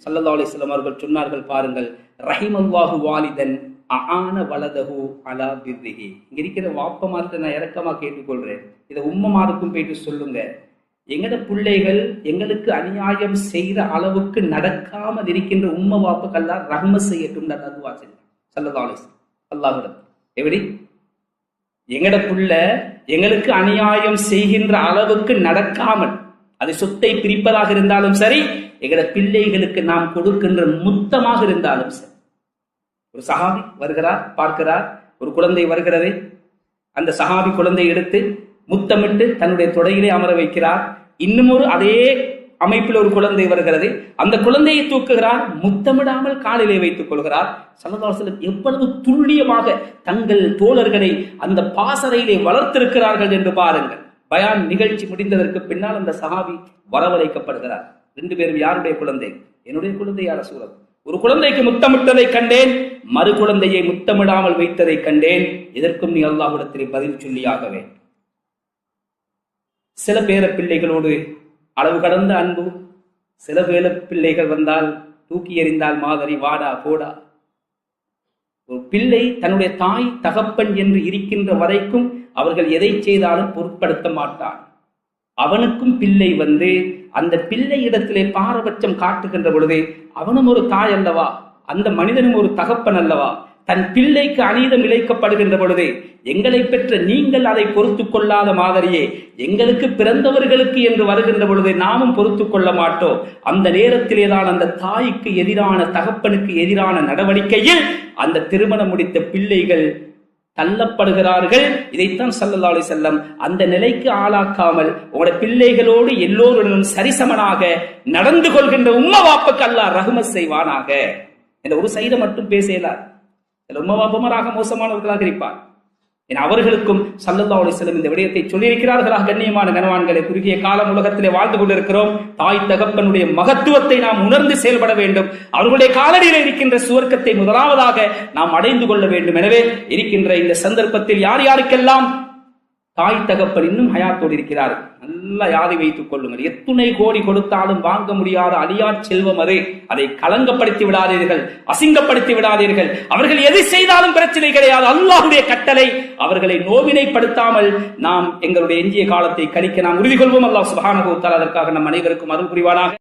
ஸல்லல்லாஹு அலைஹி வஸல்லம் அவர்கள் சொன்னார்கள் பாருங்கள், ரஹிமல்லாஹு வாலிதன் அஆன வலதஹு அலா பிர்ரிஹி. இங்க இருக்கிற வாப்பமார்ட்ட நான் இரக்கமா கேட்டுக்கொள்றேன், இதை உம்மமாருக்கும் போயிட்டு சொல்லுங்க. எங்கட பிள்ளைகள் எங்களுக்கு அநியாயம் செய்யற அளவுக்கு நடக்காமல் இருக்கின்ற உம்ம வாப்புக்கெல்லாம் ரஹ்மத் செய்யட்டும் துவா செஞ்சாங்க ஸல்லல்லாஹு அலைஹி வஸல்லம். அல்லாஹ்விடம் எப்படி எங்கட புள்ள எங்களுக்கு அநியாயம் செய்கின்ற அளவுக்கு நடக்காமல், அது சொத்தை பிரிப்பதாக இருந்தாலும் சரி, எங்கட பிள்ளைகளுக்கு நாம் கொடுக்கின்ற முத்தமாக இருந்தாலும் சரி. ஒரு சஹாபி வருகிறார், பார்க்கிறார், ஒரு குழந்தை வருகிறது. அந்த சஹாபி குழந்தை எடுத்து முத்தமிட்டு தன்னுடைய தொடையிலே அமர வைக்கிறார். இன்னும் ஒரு அதே அமைப்பில் ஒரு குழந்தை வருகிறது, அந்த குழந்தையை தூக்குகிறார், முத்தமிடாமல் காலிலே வைத்துக் கொள்கிறார். ஸல்லல்லாஹு அலைஹி வஸல்லம் எவ்வளவு துல்லியமாக தங்கள் தோழர்களை அந்த பாசறையிலே வளர்த்திருக்கிறார்கள் என்று பாருங்கள். பயான் நிகழ்ச்சி முடிந்ததற்கு பின்னால் அந்த சஹாபி வரவழைக்கப்படுகிறார். 2 பேரும் யாருடைய குழந்தை? என்னுடைய குழந்தை யார சூழல். ஒரு குழந்தைக்கு முத்தமிட்டதை கண்டேன், மறு குழந்தையை முத்தமிடாமல் வைத்ததை கண்டேன். இதற்கும் நீ அல்லாஹ்விடத்திலே பதில் சொல்லியாகவே. சில பேர பிள்ளைகளோடு அளவு கடந்த அன்பு, சில பேர பிள்ளைகள் வந்தால் தூக்கி எறிந்தால் மாதிரி வாடா போடா. ஒரு பிள்ளை தன்னுடைய தாய் தகப்பன் என்று இருக்கின்ற வரைக்கும் அவர்கள் எதை செய்தாலும் பொருட்படுத்த மாட்டான். அவனுக்கும் பிள்ளை வந்து அந்த பிள்ளை இடத்திலே பாரபட்சம் காட்டுகின்ற பொழுது, அவனும் ஒரு தாய் அல்லவா, அந்த மனிதனும் ஒரு தகப்பன் அல்லவா, தன் பிள்ளைக்கு அநீதம் இழைக்கப்படுகின்ற பொழுது எங்களை பெற்ற நீங்கள் அதை பொறுத்து கொள்ளாத மாதிரியே எங்களுக்கு பிறந்தவர்களுக்கு என்று வருகின்ற பொழுது நாமும் பொறுத்து கொள்ள மாட்டோம். அந்த நேரத்திலேதான் அந்த தாய்க்கு எதிரான, தகப்பனுக்கு எதிரான நடவடிக்கையில் அந்த திருமணம் முடித்த பிள்ளைகள் தள்ளப்படுகிறார்கள். இதைத்தான் ஸல்லல்லாஹு அலைஹி வஸல்லம் அந்த நிலைக்கு ஆளாக்காமல் உங்களுடைய பிள்ளைகளோடு எல்லோருடனும் சரிசமனாக நடந்து கொள்கின்ற உம்ம வாப்புக்கு அல்லாஹ் ரஹ்மத் செய்வானாக. இந்த ஒரு சைடை மட்டும் பேசலார். உம்ம வாப்பமாராக மோசமானவர்களாக இருப்பார். அவர்களுக்கும் ஸல்லல்லாஹு அலைஹி வஸல்லம் இந்த விடயத்தை சொல்லியிருக்கிறார்களாக. கண்ணியமான கனவான்களை, குறுகிய காலம் உலகத்திலே வாழ்ந்து கொண்டிருக்கிறோம். தாய் தகப்பனுடைய மகத்துவத்தை நாம் உணர்ந்து செயல்பட வேண்டும். அவர்களுடைய காலடியில் இருக்கின்ற சுவர்க்கத்தை முதலாவதாக நாம் அடைந்து கொள்ள வேண்டும். எனவே இருக்கின்ற இந்த சந்தர்ப்பத்தில் யார் யாருக்கெல்லாம் தாய் தகப்பன் இன்னும் ஹயாத்தோடு இருக்கிறார்கள், நல்லா யாதை வைத்துக் கொள்ளுங்கள். எத்துணை கோடி கொடுத்தாலும் வாங்க முடியாத அழியா செல்வம் அது. அதை களங்கப்படுத்தி விடாதீர்கள், அசிங்கப்படுத்தி விடாதீர்கள். அவர்கள் எது செய்தாலும் பிரச்சனை கிடையாது. அல்லாஹ்வுடைய கட்டளை, அவர்களை நோவினைப்படுத்தாமல் நாம் எங்களுடைய எஞ்சிய காலத்தை கழிக்க நாம் உறுதி கொள்வோம். அல்லாஹ் சுப்ஹானஹு வ தஆலா அதற்காக நம் அனைவருக்கும் அருள் புரிவானாக.